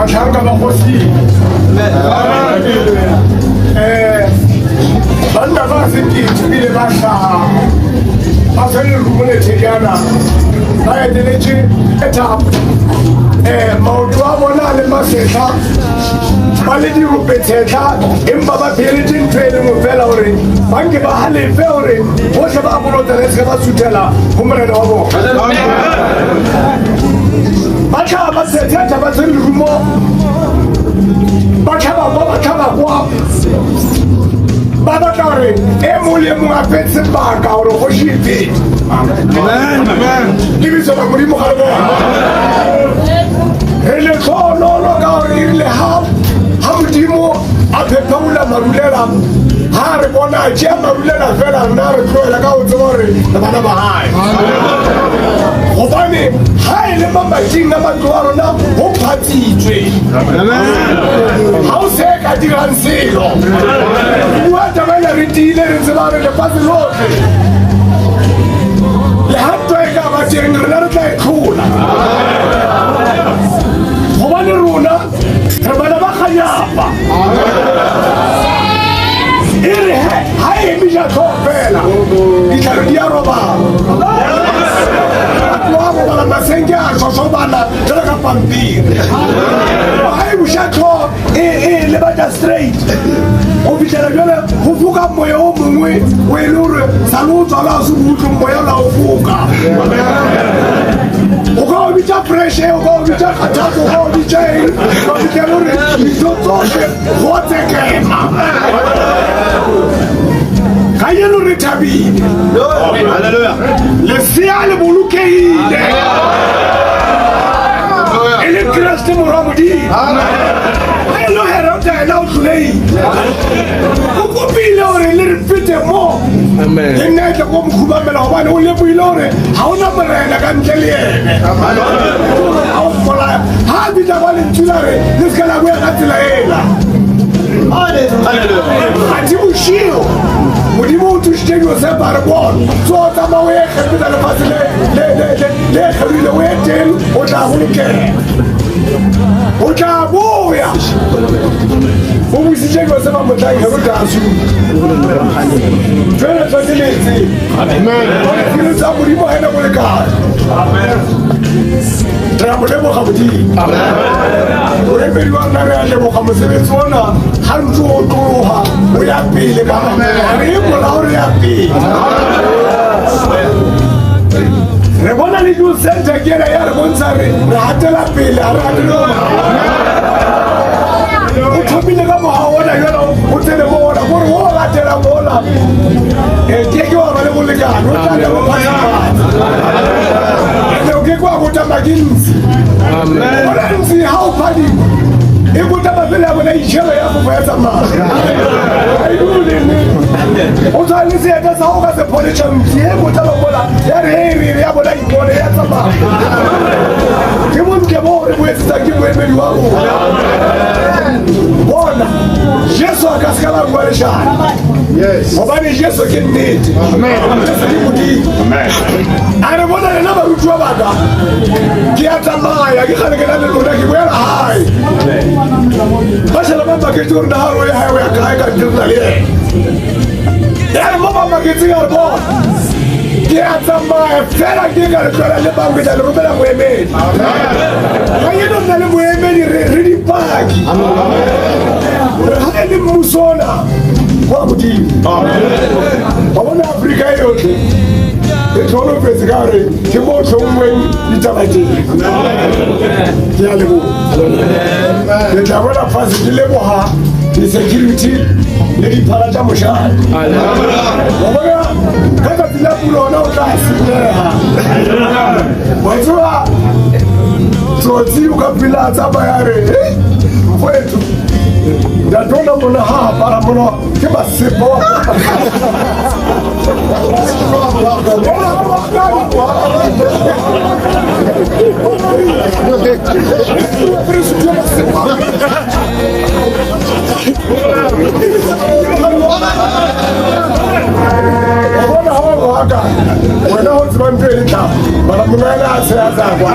Batlhanka ba kgosing. Banna ba Setithi bile ba hlaha ba tshwere rumo le thekana ba eteletse Ethapo maoto a bona le masetla ba le dirope tshehla empa ba pheletse ntho e lengwe fela gore ba nke ba halefe gore botlhe ba bolotele se ba suthela go morena wa bona ba tlhaba ba sethetha ba tshwere rumo ba tlhaba kwa ba batla gore e mongwe le mongwe a fetse sebaka gore go shipe lebitso la modimo ga le bona re le tlhonololo ka gore e rile ha modimo a phephaola marulela ha re bona a tšea marulela fela rena re tloela ka go tseba gore le bana ba gae gobane ha e le mamating a matlo a rona go phatsitswe ga o se ka dirang selo bua tabaela re tiile re tseba re lefatshe lotlhe le ha ntwa e ka ba teng rena re tla e tlhola gobane rona re bana ba kganyapa e re ha e emisa tlhogo fela ditlhalo di a robala bala masenke a tsosobana jalo ka pampiri ga e buša tlhogo e le batla straight go fitlhela jale go foka moya o mongwe o e le gore sa le o tswala se butlo moya la o foka o ka o bitša preshe o ka o bitša kgathatso o ka o bitša eng o fitlhela gore dijo tsohle go tsekema ga yeno re thabile lesea le bolokeile e le kreste morwa modimo ga e lo herota ena o tlholeile o kopile gore le re fete mo le nna e tle ko mokhubamela gobane o leboile gore ga o na morena ka ntle le ene ga o mmolaya ga a bitla kwa lentsula re le seka la boya ka tsela ela ga di bošio modimo o thušitše Josefa a re bona so o tsama o ekgepeta lefatshe le ekgebile o e teng o tla bolokega o tla boya o bositše Josefa motlang herotasu jale tshwateletse dilo tsa modimo ga ene go lekane re a mo leboga modimo boremedi wa rena re a leboga mosebetsi ona ga ntse o tlologa o ya pele ka re e molao re ya pele re bona le diosente kele ya re bontsha re gatela pele a re atelela o thomile ka moga ona jalo o tsele bona gore o gatela bona ke ke wa ba le bolekane o tla le bophaaa ke kwa go tama ke ntsi ona ntsi ha o phadimo e go tama fela bona itšhelo ya go ya tsamaya o tshwane seeta sa go ka se pholetša ntsi e go tama bona ya re e ya bona ipone ya tsamaya ke bontle bo gore boetsetsa ke boemedi wa bona bona Jesu a ka se ka la bua lešana gobane Jesu ke nnete Jesu ke modimo a re bona lena baruti wa baka ke a tsamaya ke kgale ke na le lona ke boela gae ba šhala ba maketse gore nagaro ya gae o ya kae ka direla le ena ya re mo ba maketseng a re bona ke a tsamaya fela ke ka re tloela le bangwe ke tla le romela moemedi ga eno nna le moemedi re dipaki re ga e le mmosona wa modimo ba bona Afrika e yotlhe e tlholofetse ka gore ke mo tlhongweng ditabateng ke a leboga le tla bona fase ke leboga di-security le diphala tša mošate wa bona ka tsatsi la pula ona o tla senyega wa tseba tsotsi o ka phela a tsamaya re mfowethu ndatona mona ha apara mona ke masepo wena ho tseba ntho e tla bara mongana a se a tsa kwa